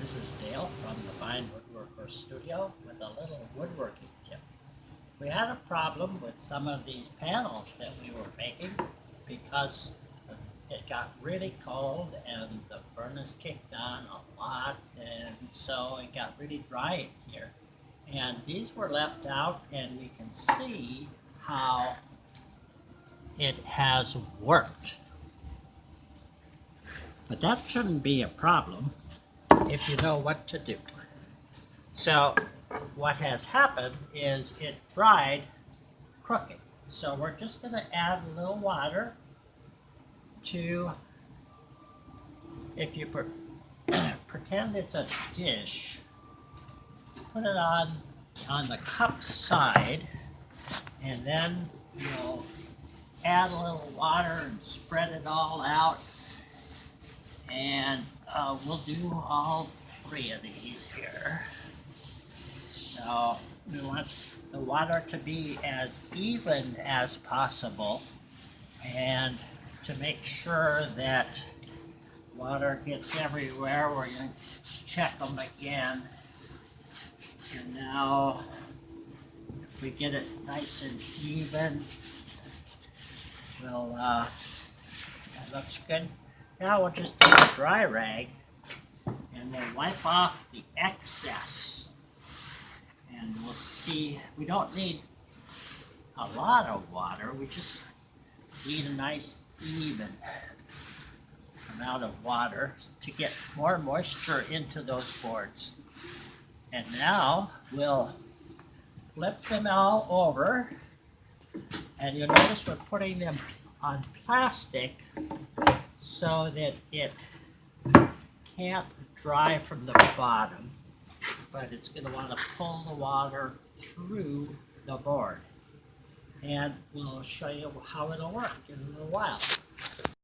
This is Dale from the Fine Woodworker Studio with a little woodworking tip. We had a problem with some of these panels that we were making because it got really cold and the furnace kicked on a lot, and so it got really dry in here. And these were left out, and we can see how it has worked. But that shouldn't be a problem if you know what to do. So what has happened is it dried crooked. So we're just going to add a little water to, if you pretend it's a dish, put it on the cup side, and then you'll add a little water and spread it all out. And we'll do all three of these here. So we want the water to be as even as possible, and to make sure that water gets everywhere, we're going to check them again. And now, if we get it nice and even, well, that looks good. Now we'll just take a dry rag and we'll wipe off the excess. And we'll see, we don't need a lot of water, we just need a nice even amount of water to get more moisture into those boards. And now we'll flip them all over, and you'll notice we're putting them on plastic so that it can't dry from the bottom, but it's going to want to pull the water through the board. And we'll show you how it'll work in a little while.